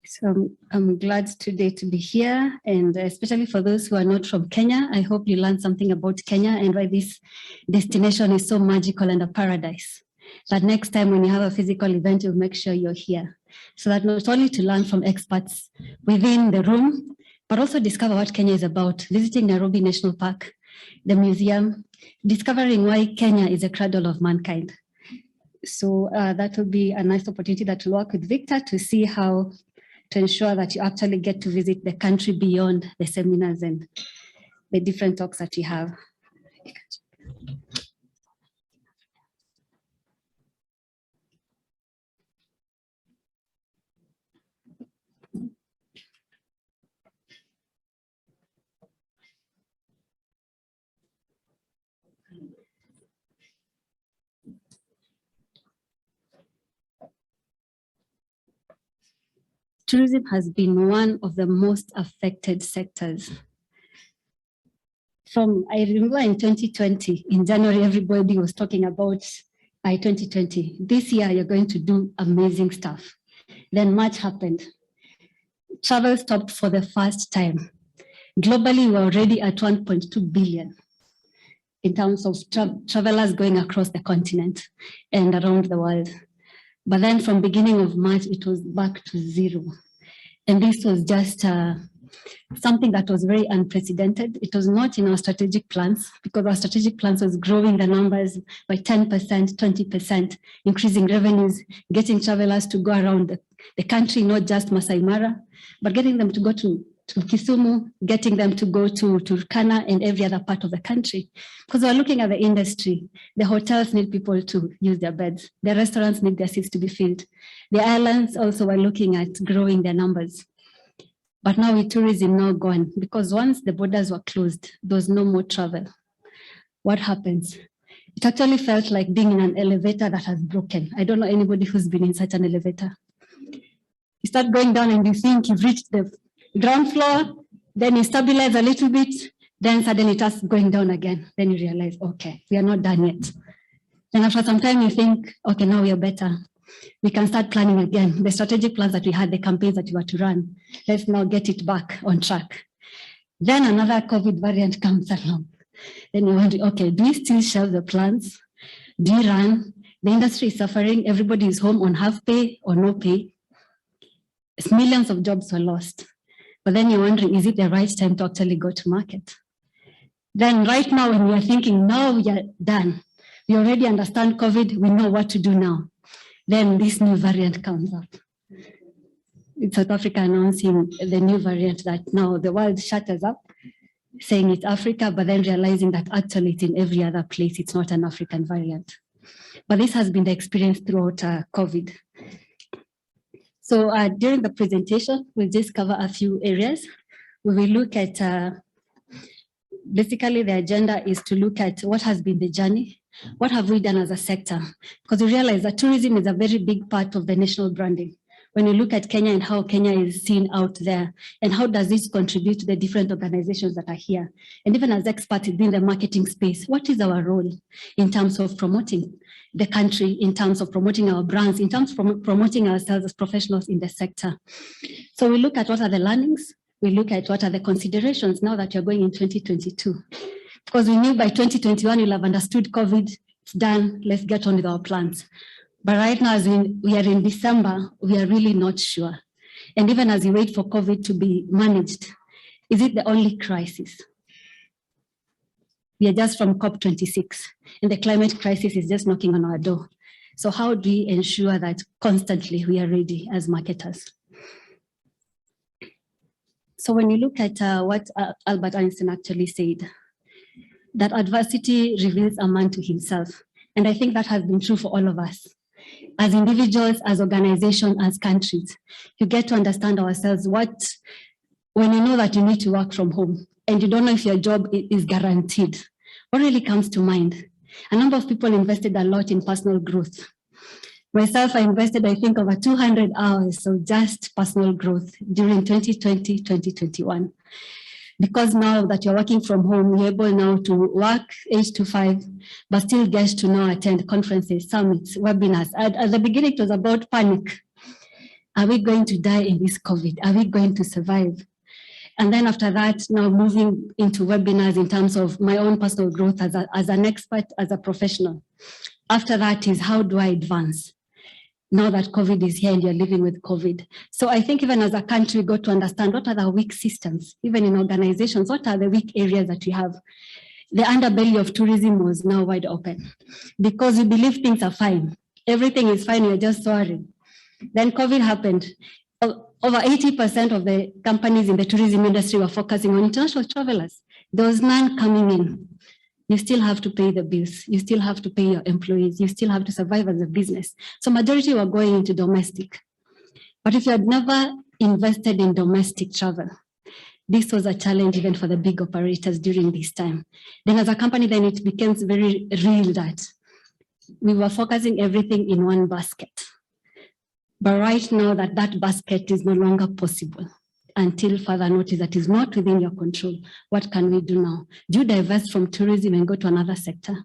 So I'm glad today to be here, and especially for those who are not from Kenya, I hope you learned something about Kenya and why this destination is so magical and a paradise. That next time when you have a physical event, you'll make sure you're here. So that not only to learn from experts within the room, but also discover what Kenya is about, visiting Nairobi National Park, the museum, discovering why Kenya is a cradle of mankind. So that will be a nice opportunity that will work with Victor to see how to ensure that you actually get to visit the country beyond the seminars and the different talks that we have. Tourism has been one of the most affected sectors. I remember in 2020, in January, everybody was talking about 2020. This year, you're going to do amazing stuff. Then March happened. Travel stopped for the first time. Globally, we're already at 1.2 billion in terms of travelers going across the continent and around the world. But then from beginning of March, it was back to zero. And this was just something that was very unprecedented. It was not in our strategic plans, because our strategic plans was growing the numbers by 10%, 20%, increasing revenues, getting travelers to go around the country, not just Masai Mara, but getting them to go to Kisumu, getting them to go to Turkana and every other part of the country. Because we're looking at the industry. The hotels need people to use their beds. The restaurants need their seats to be filled. The islands also were looking at growing their numbers. But now with tourism now gone, because once the borders were closed, there was no more travel. What happens? It actually felt like being in an elevator that has broken. I don't know anybody who's been in such an elevator. You start going down and you think you've reached the ground floor, then you stabilize a little bit, then suddenly it starts going down again. Then you realize, okay, we are not done yet. Then after some time you think, okay, now we are better. We can start planning again. The strategic plans that we had, the campaigns that we were to run, let's now get it back on track. Then another COVID variant comes along. Then you wonder, okay, do we still shelve the plans? Do you run? The industry is suffering. Everybody is home on half pay or no pay. Millions of jobs were lost. But then you're wondering, is it the right time to actually go to market? Then right now, when we are thinking, now we are done. We already understand COVID, we know what to do now. Then this new variant comes up. It's South Africa announcing the new variant that now the world shutters up, saying it's Africa, but then realizing that actually it's in every other place, it's not an African variant. But this has been the experience throughout COVID. So during the presentation, we'll just cover a few areas. We will look at, basically the agenda is to look at what has been the journey, what have we done as a sector? Because we realize that tourism is a very big part of the national branding. When you look at Kenya and how Kenya is seen out there, and how does this contribute to the different organizations that are here? And even as experts in the marketing space, what is our role in terms of promoting the country, in terms of promoting our brands, in terms of promoting ourselves as professionals in the sector? So we look at what are the learnings, we look at what are the considerations now that you're going in 2022. Because we knew by 2021, you'll have understood COVID, it's done, let's get on with our plans. But right now, as we are in December, we are really not sure. And even as we wait for COVID to be managed, is it the only crisis? We are just from COP26, and the climate crisis is just knocking on our door. So how do we ensure that constantly we are ready as marketers? So when you look at what Albert Einstein actually said, that adversity reveals a man to himself. And I think that has been true for all of us. As individuals, as organizations, as countries, you get to understand ourselves when you know that you need to work from home and you don't know if your job is guaranteed, what really comes to mind? A number of people invested a lot in personal growth. Myself, I invested, I think, over 200 hours of just personal growth during 2020, 2021. Because now that you're working from home, you're able now to work 8 to 5, but still get to now attend conferences, summits, webinars. At the beginning, it was about panic. Are we going to die in this COVID? Are we going to survive? And then after that, now moving into webinars in terms of my own personal growth as an expert, as a professional. After that is, how do I advance? Now that COVID is here and you're living with COVID. So I think even as a country, we got to understand what are the weak systems, even in organizations, what are the weak areas that we have? The underbelly of tourism was now wide open because we believe things are fine. Everything is fine, you're just worried. Then COVID happened. Over 80% of the companies in the tourism industry were focusing on international travelers. There was none coming in. You still have to pay the bills. You still have to pay your employees. You still have to survive as a business. So majority were going into domestic. But if you had never invested in domestic travel, this was a challenge even for the big operators during this time. Then as a company, then it becomes very real that we were focusing everything in one basket. But right now that basket is no longer possible until further notice that is not within your control. What can we do now? Do you divest from tourism and go to another sector?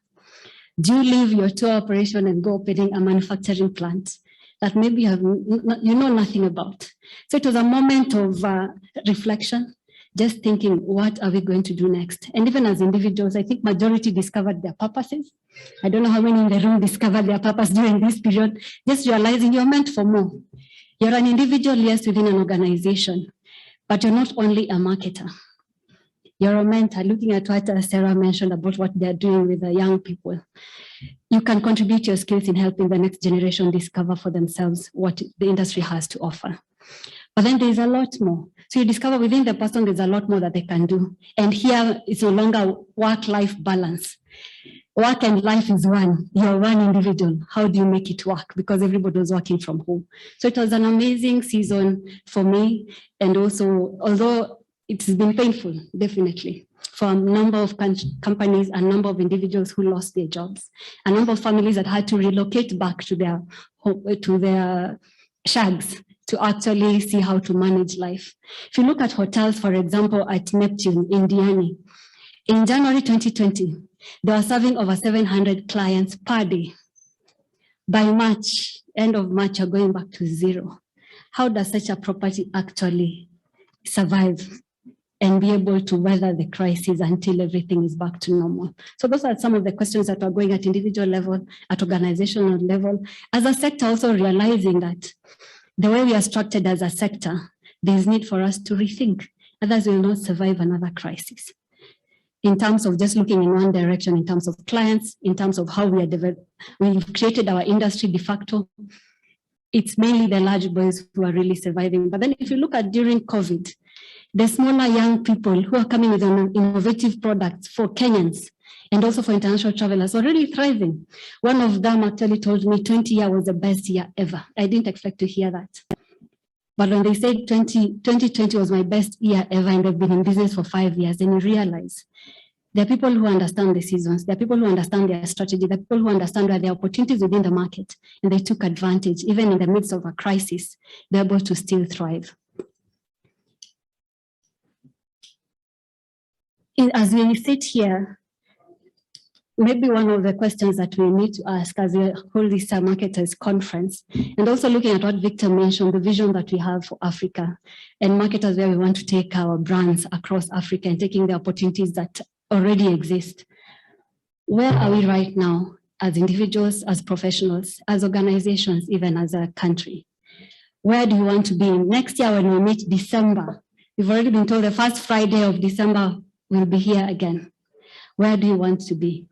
Do you leave your tour operation and go opening a manufacturing plant that maybe you know nothing about? So it was a moment of reflection, just thinking, what are we going to do next? And even as individuals, I think majority discovered their purposes. I don't know how many in the room discovered their purpose during this period, just realizing you're meant for more. You're an individual, yes, within an organization, but you're not only a marketer. You're a mentor, looking at what Sarah mentioned about what they're doing with the young people. You can contribute your skills in helping the next generation discover for themselves what the industry has to offer. But then there's a lot more. So you discover within the person, there's a lot more that they can do. And here it's no longer work-life balance. Work and life is one. You're one individual. How do you make it work? Because everybody was working from home. So it was an amazing season for me. And also, although it's been painful, definitely, for a number of companies, a number of individuals who lost their jobs, a number of families that had to relocate back to their shags to actually see how to manage life. If you look at hotels, for example, at Neptune in Diani, in January 2020, they were serving over 700 clients per day. By March, end of March, you're going back to zero. How does such a property actually survive and be able to weather the crisis until everything is back to normal? So those are some of the questions that are going at individual level, at organizational level. As a sector, also realizing that the way we are structured as a sector, there's need for us to rethink. Others will not survive another crisis. In terms of just looking in one direction, in terms of clients, in terms of how we are we've created our industry de facto. It's mainly the large boys who are really surviving. But then if you look at during COVID, the smaller young people who are coming with innovative products for Kenyans and also for international travelers are really thriving. One of them actually told me 2020 was the best year ever. I didn't expect to hear that. But when they said 2020 was my best year ever and they've been in business for 5 years, then you realize there are people who understand the seasons, there are people who understand their strategy, there are people who understand where there are opportunities within the market, and they took advantage. Even in the midst of a crisis, they're able to still thrive. As we sit here, maybe one of the questions that we need to ask as we hold this marketers conference, and also looking at what Victor mentioned, the vision that we have for Africa and marketers where we want to take our brands across Africa and taking the opportunities that already exist. Where are we right now as individuals, as professionals, as organizations, even as a country? Where do you want to be next year when we meet December? We've already been told the first Friday of December we'll be here again. Where do you want to be?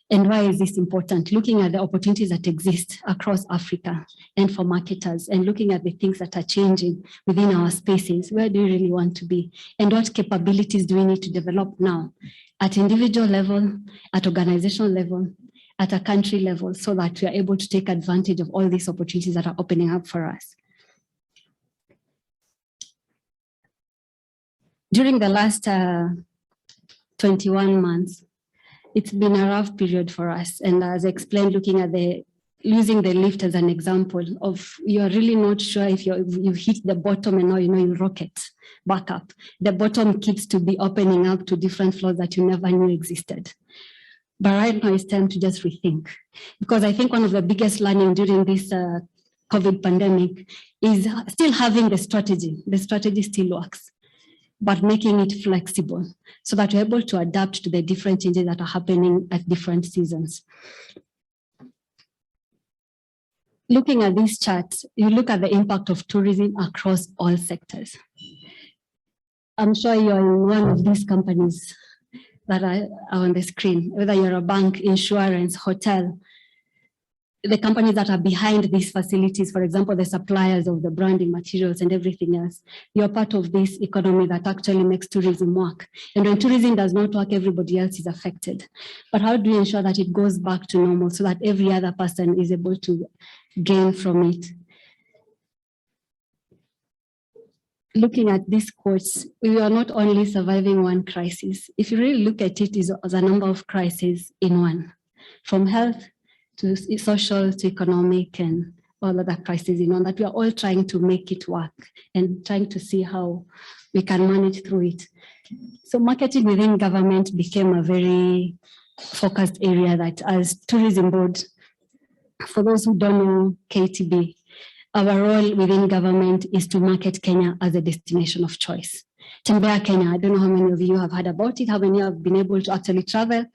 And why is this important? Looking at the opportunities that exist across Africa and for marketers, and looking at the things that are changing within our spaces. Where do you really want to be? And what capabilities do we need to develop now at individual level, at organizational level, at a country level, so that we are able to take advantage of all these opportunities that are opening up for us? During the last 21 months, it's been a rough period for us. And as I explained, looking at using the lift as an example of, you're really not sure if you've hit the bottom and now you know you rocket back up. The bottom keeps to be opening up to different floors that you never knew existed. But right now it's time to just rethink. Because I think one of the biggest learning during this COVID pandemic is still having the strategy. The strategy still works, but making it flexible so that we're able to adapt to the different changes that are happening at different seasons. Looking at these charts, you look at the impact of tourism across all sectors. I'm sure you're in one of these companies that are on the screen, whether you're a bank, insurance, hotel, the companies that are behind these facilities, for example, the suppliers of the branding materials and everything else, you're part of this economy that actually makes tourism work. And when tourism does not work, everybody else is affected. But how do you ensure that it goes back to normal so that every other person is able to gain from it? Looking at these quotes, we are not only surviving one crisis. If you really look at it as a number of crises in one, from health to social to economic and all other crises in one, that we are all trying to make it work and trying to see how we can manage through it. So marketing within government became a very focused area that as tourism board, for those who don't know KTB, our role within government is to market Kenya as a destination of choice. Tembea Kenya, I don't know how many of you have heard about it, how many have been able to actually travel.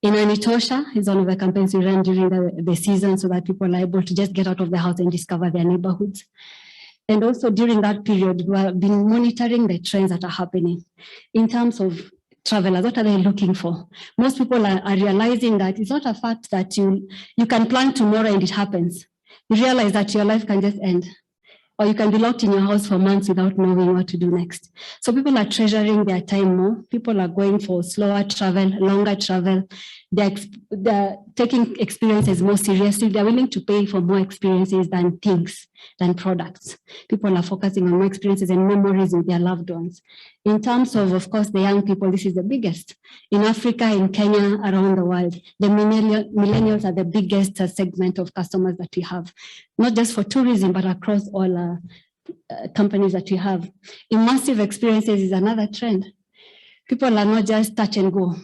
Inanitosha is one of the campaigns we ran during the season so that people are able to just get out of the house and discover their neighborhoods. And also during that period, we have been monitoring the trends that are happening in terms of travelers. What are they looking for? Most people are realizing that it's not a fact that you can plan tomorrow and it happens. You realize that your life can just end, or you can be locked in your house for months without knowing what to do next. So people are treasuring their time more. People are going for slower travel, longer travel. They're taking experiences more seriously. They're willing to pay for more experiences than things, than products. People are focusing on more experiences and memories with their loved ones. In terms of course, the young people, this is the biggest. In Africa, in Kenya, around the world, the millennials are the biggest segment of customers that we have, not just for tourism, but across all companies that we have. Immersive experiences is another trend. People are not just touch and go.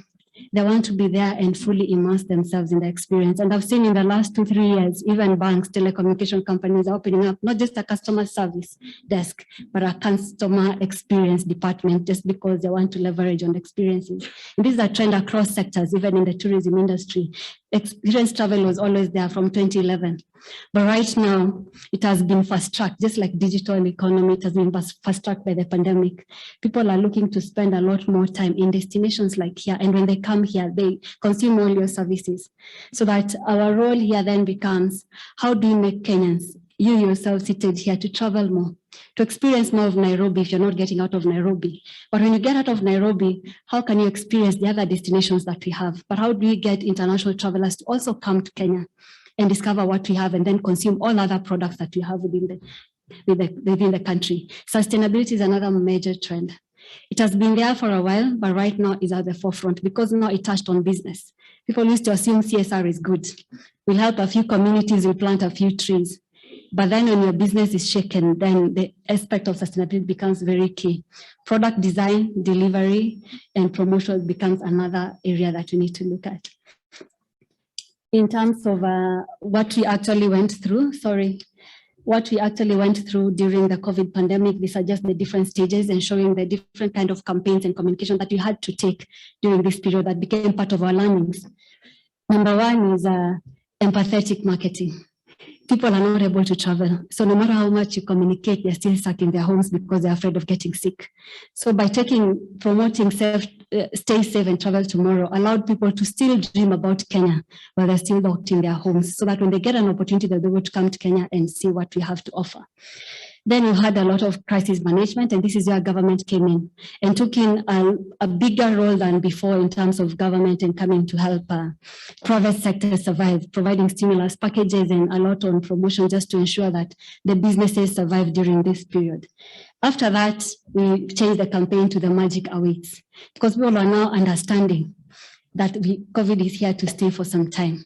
They want to be there and fully immerse themselves in the experience. And I've seen in the last 2-3 years, even banks, telecommunication companies are opening up, not just a customer service desk, but a customer experience department, just because they want to leverage on experiences. And this is a trend across sectors, even in the tourism industry. Experience travel was always there from 2011. But right now, it has been fast-tracked, just like digital economy, it has been fast-tracked by the pandemic. People are looking to spend a lot more time in destinations like here. And when they come here, they consume all your services. So that our role here then becomes, how do you make Kenyans, you yourself seated here, to travel more, to experience more of Nairobi if you're not getting out of Nairobi. But when you get out of Nairobi, how can you experience the other destinations that we have? But how do we get international travelers to also come to Kenya and discover what we have and then consume all other products that we have within the country? Sustainability is another major trend. It has been there for a while, but right now is at the forefront because now it touched on business. People used to assume CSR is good. We'll help a few communities, we'll plant a few trees. But then when your business is shaken, then the aspect of sustainability becomes very key. Product design, delivery, and promotion becomes another area that we need to look at. In terms of what we actually went through during the COVID pandemic, these are just the different stages and showing the different kind of campaigns and communication that we had to take during this period that became part of our learnings. Number one is empathetic marketing. People are not able to travel. So no matter how much you communicate, they're still stuck in their homes because they're afraid of getting sick. So by promoting stay safe and travel tomorrow, allowed people to still dream about Kenya while they're still locked in their homes, so that when they get an opportunity, they'll be able to come to Kenya and see what we have to offer. Then we had a lot of crisis management, and this is where government came in and took in a bigger role than before in terms of government and coming to help private sector survive, providing stimulus packages and a lot on promotion just to ensure that the businesses survive during this period. After that, we changed the campaign to The Magic Awaits, because people are now understanding that COVID is here to stay for some time.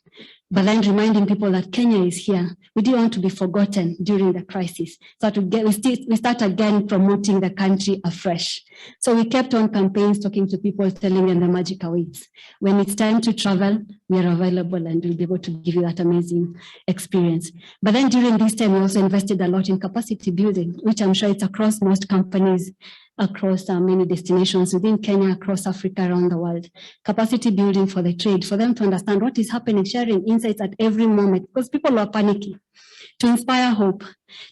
but then reminding people that Kenya is here. We didn't want to be forgotten during the crisis. So we start again promoting the country afresh. So we kept on campaigns, talking to people, telling them the magic awaits. When it's time to travel, we are available and we'll be able to give you that amazing experience. But then during this time, we also invested a lot in capacity building, which I'm sure it's across most companies, across many destinations within Kenya, across Africa, around the world. Capacity building for the trade, for them to understand what is happening, sharing insights at every moment, because people were panicking. To inspire hope,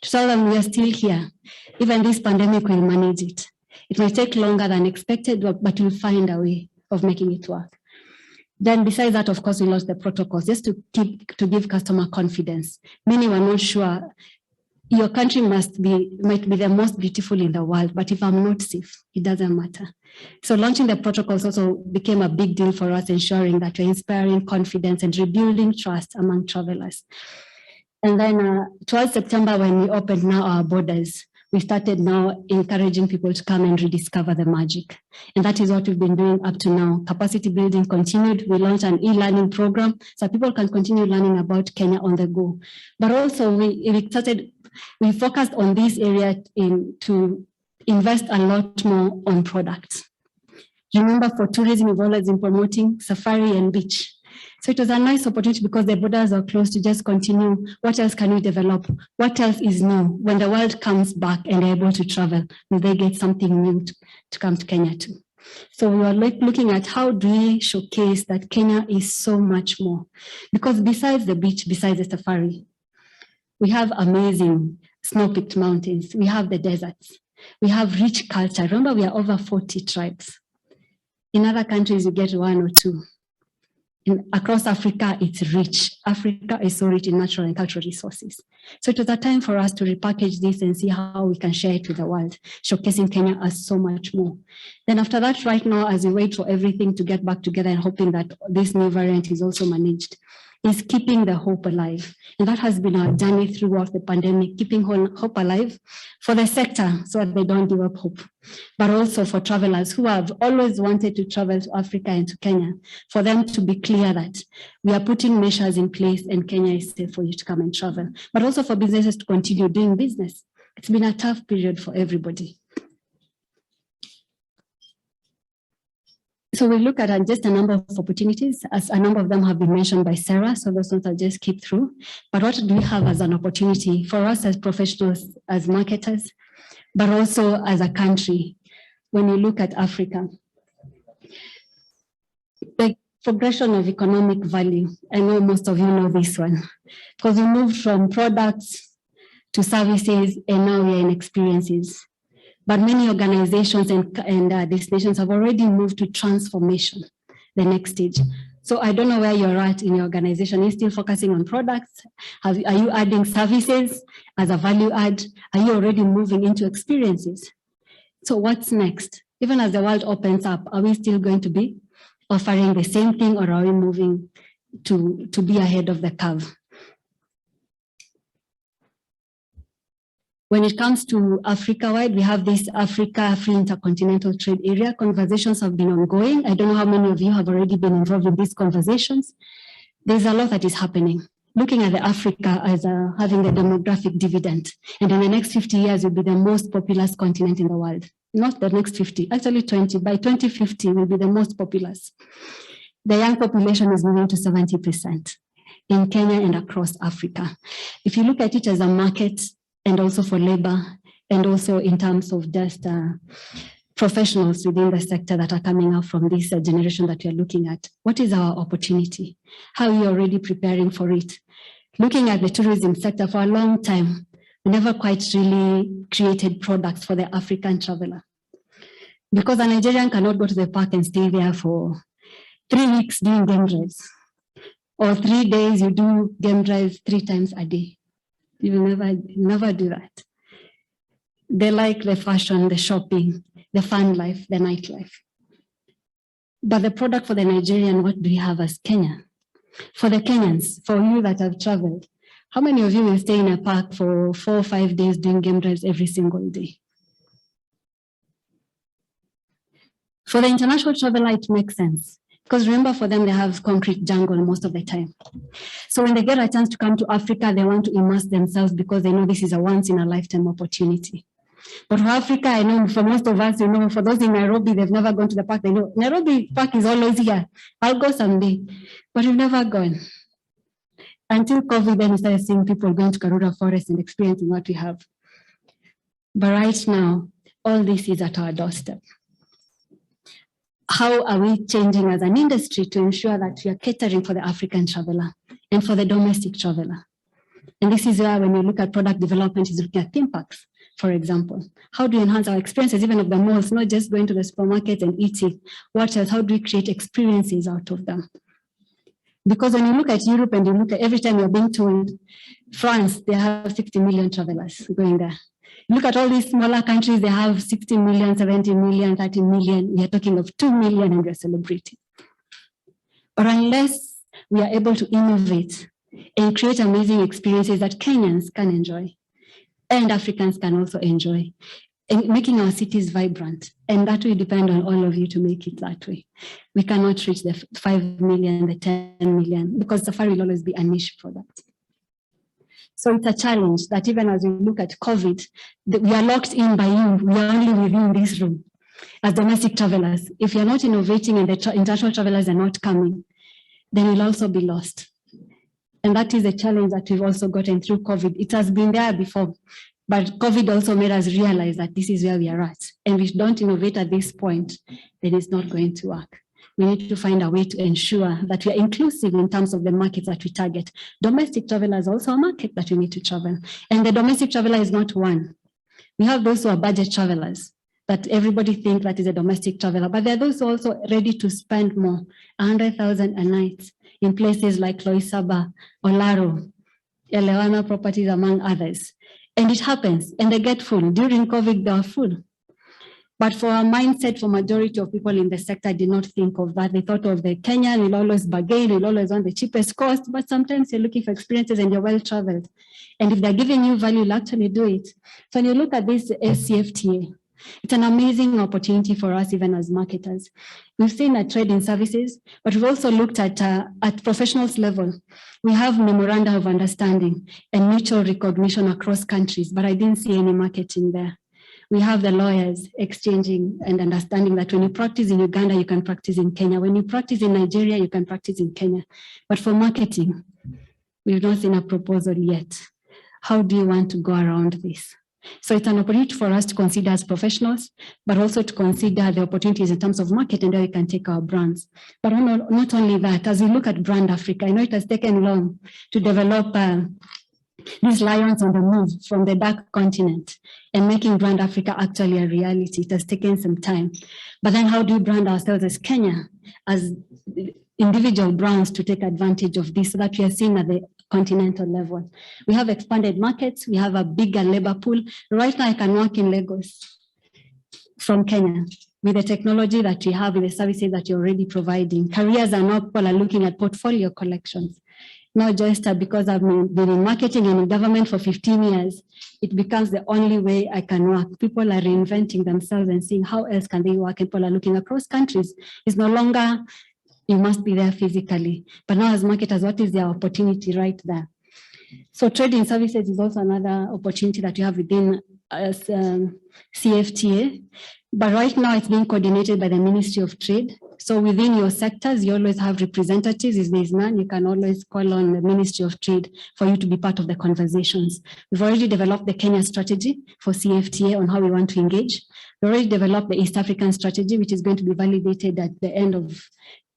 to tell them we are still here. Even this pandemic will manage it. It may take longer than expected, but we'll find a way of making it work. Then besides that, of course, we launched the protocols just to give customer confidence. Many were not sure. Your country might be the most beautiful in the world, but if I'm not safe, it doesn't matter. So launching the protocols also became a big deal for us, ensuring that we're inspiring confidence and rebuilding trust among travelers. And then towards September, when we opened now our borders, we started now encouraging people to come and rediscover the magic. And that is what we've been doing up to now. Capacity building continued. We launched an e-learning program so people can continue learning about Kenya on the go. But also we focused on this area to invest a lot more on products. Remember, for tourism, we've always been promoting safari and beach. So it was a nice opportunity because the borders are closed to just continue. What else can we develop? What else is new? When the world comes back and they're able to travel, will they get something new to come to Kenya too? So we are looking at how do we showcase that Kenya is so much more. Because besides the beach, besides the safari, we have amazing snow-peaked mountains. We have the deserts. We have rich culture. Remember, we are over 40 tribes. In other countries, you get one or two. Across Africa, it's rich. Africa is so rich in natural and cultural resources. So it was a time for us to repackage this and see how we can share it with the world, showcasing Kenya as so much more. Then after that, right now, as we wait for everything to get back together and hoping that this new variant is also managed, is keeping the hope alive. And that has been our journey throughout the pandemic, keeping hope alive for the sector so that they don't give up hope, but also for travelers who have always wanted to travel to Africa and to Kenya, for them to be clear that we are putting measures in place and Kenya is safe for you to come and travel, but also for businesses to continue doing business. It's been a tough period for everybody. So we look at just a number of opportunities, as a number of them have been mentioned by Sarah, so those ones I'll just keep through. But what do we have as an opportunity for us as professionals, as marketers, but also as a country? When you look at Africa, the progression of economic value, I know most of you know this one, because we moved from products to services and now we're in experiences. But many organizations and destinations have already moved to transformation, the next stage. So I don't know where you're at in your organization. Are you still focusing on products? Are you adding services as a value add? Are you already moving into experiences? So what's next? Even as the world opens up, are we still going to be offering the same thing, or are we moving to be ahead of the curve? When it comes to Africa-wide, we have this Africa Free Intercontinental Trade Area. Conversations have been ongoing. I don't know how many of you have already been involved in these conversations. There's a lot that is happening. Looking at the Africa as having the demographic dividend, and in the next 50 years will be the most populous continent in the world. Not the next 50, actually 20. By 2050, will be the most populous. The young population is moving to 70% in Kenya and across Africa. If you look at it as a market, and also for labor, and also in terms of just professionals within the sector that are coming out from this generation that we are looking at. What is our opportunity? How are we already preparing for it? Looking at the tourism sector for a long time, we never quite really created products for the African traveler. Because a Nigerian cannot go to the park and stay there for 3 weeks doing game drives. Or 3 days you do game drives 3 times a day. You will never do that. They like the fashion, the shopping, the fun life, the nightlife. But the product for the Nigerian, what do we have as Kenya? For the Kenyans, for you that have traveled, how many of you will stay in a park for 4 or 5 days doing game drives every single day? For the international traveler, it makes sense. Because remember, for them, they have concrete jungle most of the time. So when they get a chance to come to Africa, they want to immerse themselves because they know this is a once-in-a-lifetime opportunity. But for Africa, I know for most of us, for those in Nairobi, they've never gone to the park. They know Nairobi Park is always here. I'll go someday. But we've never gone. Until COVID, then we started seeing people going to Karura Forest and experiencing what we have. But right now, all this is at our doorstep. How are we changing as an industry to ensure that we are catering for the African traveler and for the domestic traveler? And this is where, when you look at product development, is looking at theme parks, for example. How do we enhance our experiences, even of the malls, not just going to the supermarket and eating? What else? How do we create experiences out of them? Because when you look at Europe and you look at every time you're being told, France, they have 60 million travelers going there. Look at all these smaller countries, they have 60 million, 70 million, 30 million. We are talking of 2 million and we're celebrating. But unless we are able to innovate and create amazing experiences that Kenyans can enjoy and Africans can also enjoy, and making our cities vibrant, and that will depend on all of you to make it that way. We cannot reach the 5 million, the 10 million, because safari will always be a niche product. So it's a challenge that even as we look at COVID, we are locked in by you. We are only within this room as domestic travelers. If you're not innovating and the international travelers are not coming, then we'll also be lost. And that is a challenge that we've also gotten through COVID. It has been there before, but COVID also made us realize that this is where we are at. And if we don't innovate at this point, then it's not going to work. We need to find a way to ensure that we are inclusive in terms of the markets that we target. Domestic travelers are also a market that we need to travel. And the domestic traveler is not one. We have those who are budget travelers that everybody thinks that is a domestic traveler, but there are those who are also ready to spend more, 100,000 a night in places like Loisaba, Olaro, Elewana properties, among others. And it happens, and they get full. During COVID, they are full. But for our mindset, for majority of people in the sector did not think of that. They thought of the Kenyan, will always bargain, will always want the cheapest cost, but sometimes you're looking for experiences and you're well-traveled. And if they're giving you value, you'll actually do it. So when you look at this CFTA, it's an amazing opportunity for us, even as marketers. We've seen a trade in services, but we've also looked at professionals level. We have memoranda of understanding and mutual recognition across countries, but I didn't see any marketing there. We have the lawyers exchanging and understanding that when you practice in Uganda, you can practice in Kenya. When you practice in Nigeria, you can practice in Kenya. But for marketing, we've not seen a proposal yet. How do you want to go around this? So it's an opportunity for us to consider as professionals, but also to consider the opportunities in terms of market and how we can take our brands. But not only that, as we look at Brand Africa, I know it has taken long to develop these lions on the move from the dark continent and making Brand Africa actually a reality. It has taken some time. But then how do we brand ourselves as Kenya, as individual brands, to take advantage of this so that we are seen at the continental level? We have expanded markets. We have a bigger labor pool. Right now, I can work in Lagos from Kenya with the technology that we have, with the services that you're already providing. Careers are now, people are looking at portfolio collections. Not just because I've been in marketing and in government for 15 years, it becomes the only way I can work. People are reinventing themselves and seeing how else can they work. And people are looking across countries. It's no longer you must be there physically. But now as marketers, what is their opportunity right there? So trading services is also another opportunity that you have within CFTA. But right now it's being coordinated by the Ministry of Trade. So within your sectors, you always have representatives. If there's none, you can always call on the Ministry of Trade for you to be part of the conversations. We've already developed the Kenya strategy for CFTA on how we want to engage. We already developed the East African strategy, which is going to be validated at the end of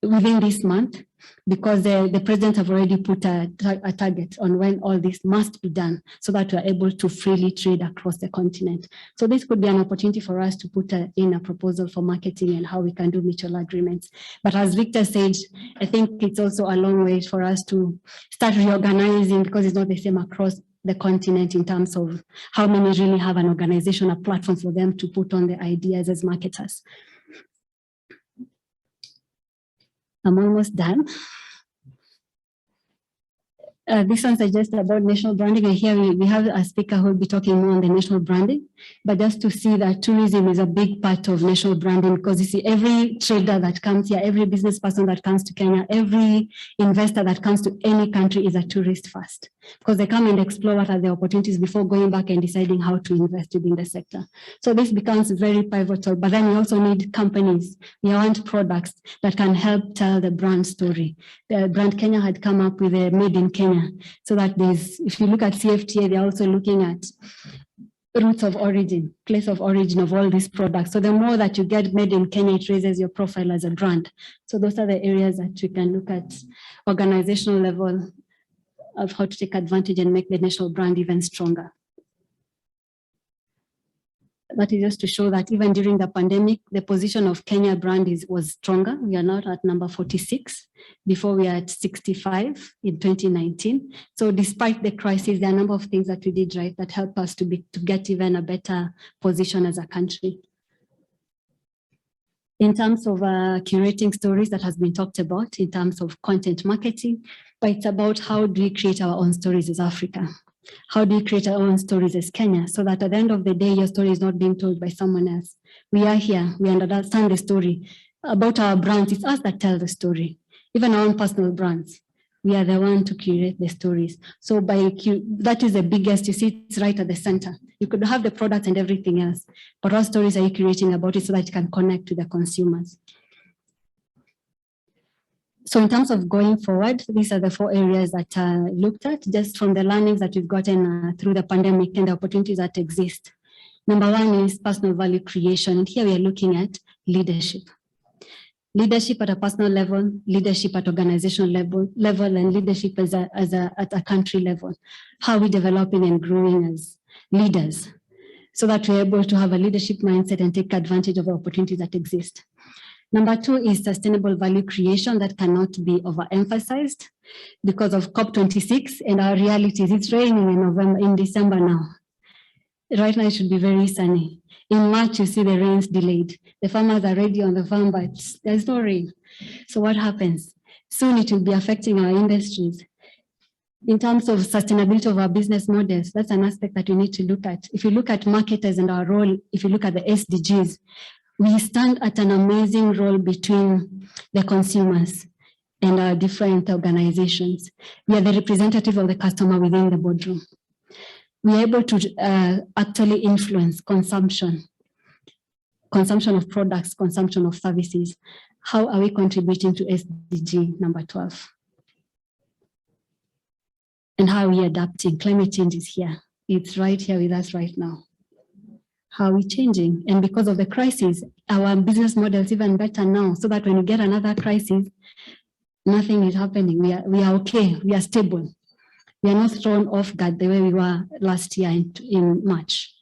within this month, because the president have already put a target on when all this must be done so that we are able to freely trade across the continent. So this could be an opportunity for us to put in a proposal for marketing and how we can do mutual agreements. But as Victor said, I think it's also a long way for us to start reorganizing, because it's not the same across the continent in terms of how many really have an organization, a platform for them to put on the ideas as marketers. I'm almost done. This one suggests about national branding, and here we have a speaker who will be talking more on the national branding, but just to see that tourism is a big part of national branding, because you see every trader that comes here, every business person that comes to Kenya, every investor that comes to any country is a tourist first, because they come and explore what are the opportunities before going back and deciding how to invest within the sector. So this becomes very pivotal, but then we also need companies. We want products that can help tell the brand story. The brand Kenya had come up with a Made in Kenya, so that if you look at CFTA, they're also looking at roots of origin, place of origin of all these products. So the more that you get made in Kenya, it raises your profile as a brand. So those are the areas that we can look at organizational level of how to take advantage and make the national brand even stronger. That is just to show that even during the pandemic, the position of Kenya brand was stronger. We are now at number 46. Before we are at 65 in 2019. So despite the crisis, there are a number of things that we did right that help us to get even a better position as a country. In terms of curating stories that has been talked about, in terms of content marketing, but it's about how do we create our own stories as Africa? How do we create our own stories as Kenya, so that at the end of the day, your story is not being told by someone else. We are here, we understand the story. About our brands, it's us that tell the story. Even our own personal brands, we are the one to curate the stories. So that is the biggest, you see, it's right at the center. You could have the product and everything else, but what stories are you curating about it so that you can connect to the consumers? So in terms of going forward, these are the 4 areas that are looked at, just from the learnings that we've gotten through the pandemic and the opportunities that exist. Number 1 is personal value creation. And here we are looking at leadership. Leadership at a personal level, leadership at organizational level, and leadership at a country level. How are we developing and growing as leaders so that we're able to have a leadership mindset and take advantage of the opportunities that exist. Number 2 is sustainable value creation that cannot be overemphasized because of COP26 and our realities. It's raining in December now. Right now it should be very sunny. In March, you see the rains delayed. The farmers are ready on the farm, but there's no rain. So what happens? Soon it will be affecting our industries. In terms of sustainability of our business models, that's an aspect that we need to look at. If you look at marketers and our role, if you look at the SDGs, we stand at an amazing role between the consumers and our different organizations. We are the representative of the customer within the boardroom. We are able to actually influence consumption of products, consumption of services. How are we contributing to SDG number 12? And how are we adapting? Climate change is here. It's right here with us right now. How are we changing? And because of the crisis, our business model is even better now, so that when we get another crisis, nothing is happening. We are okay. We are stable. We are not thrown off guard the way we were last year in March.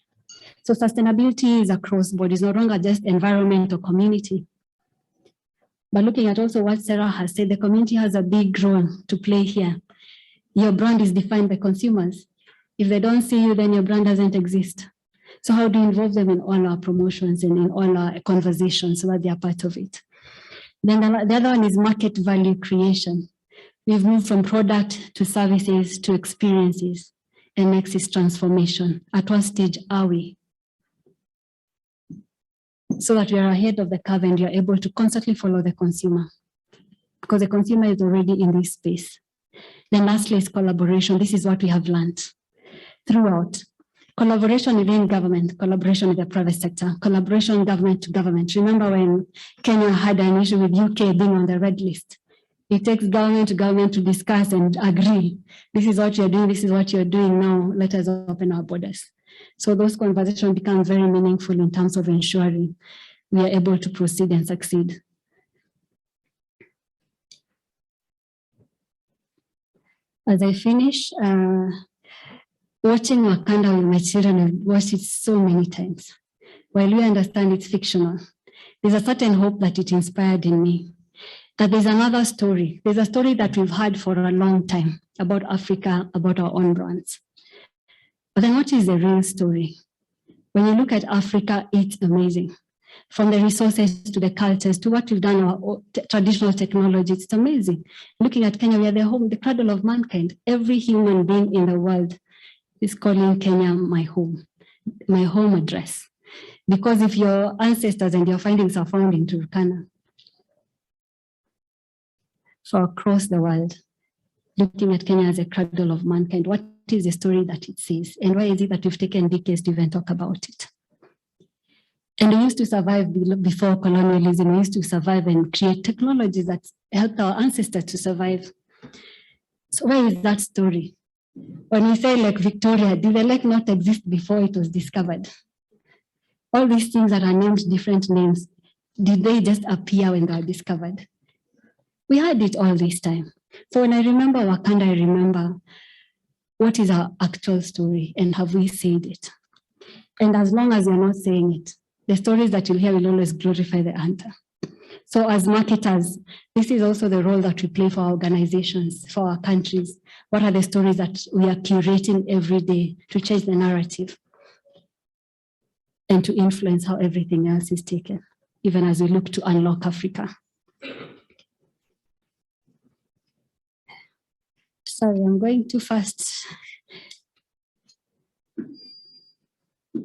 So sustainability is across board. It's no longer just environment or community. But looking at also what Sarah has said, the community has a big role to play here. Your brand is defined by consumers. If they don't see you, then your brand doesn't exist. So how do you involve them in all our promotions and in all our conversations so that they are part of it? Then the other one is market value creation. We've moved from product to services to experiences, and next is transformation. At what stage are we? So that we are ahead of the curve and you're able to constantly follow the consumer, because the consumer is already in this space. Then lastly is collaboration. This is what we have learned throughout. Collaboration within government, collaboration with the private sector, collaboration government to government. Remember when Kenya had an issue with UK being on the red list? It takes government to government to discuss and agree. This is what you're doing, this is what you're doing now, let us open our borders. So those conversations become very meaningful in terms of ensuring we are able to proceed and succeed. As I finish, watching Wakanda with my children, I've watched it so many times. While we understand it's fictional, there's a certain hope that it inspired in me. That there's another story. There's a story that we've had for a long time about Africa, about our own brands. But then what is the real story? When you look at Africa, it's amazing. from the resources to the cultures to what we've done, our traditional technologies. It's amazing. Looking at Kenya, we are the home, the cradle of mankind. Every human being in the world is calling Kenya my home address. Because if your ancestors and your findings are found in Turkana, so across the world, looking at Kenya as a cradle of mankind, what is the story that it says? And why is it that we've taken decades to even talk about it? And we used to survive before colonialism. We used to survive and create technologies that helped our ancestors to survive. So where is that story? When we say Lake Victoria, did the lake not exist before it was discovered? All these things that are named different names, did they just appear when they were discovered? We had it all this time. So when I remember Wakanda, I remember what is our actual story and have we said it? And as long as you're not saying it, the stories that you'll hear will always glorify the hunter. So as marketers, this is also the role that we play for our organizations, for our countries. What are the stories that we are curating every day to change the narrative and to influence how everything else is taken, even as we look to unlock Africa? Sorry, I'm going too fast.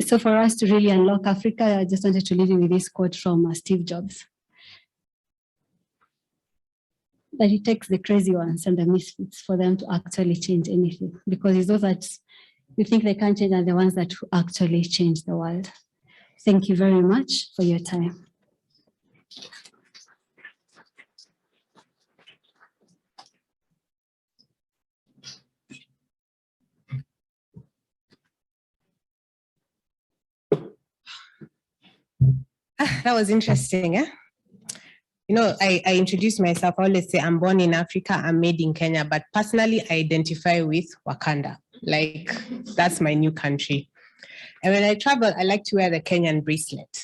So for us to really unlock Africa, I just wanted to leave you with this quote from Steve Jobs. That it takes the crazy ones and the misfits for them to actually change anything. Because it's those that you think they can't change are the ones that actually change the world. Thank you very much for your time. That was interesting, eh? You know, I introduced myself. I always say I'm born in Africa, I'm made in Kenya, but personally, I identify with Wakanda. Like, that's my new country. And when I travel, I like to wear the Kenyan bracelet.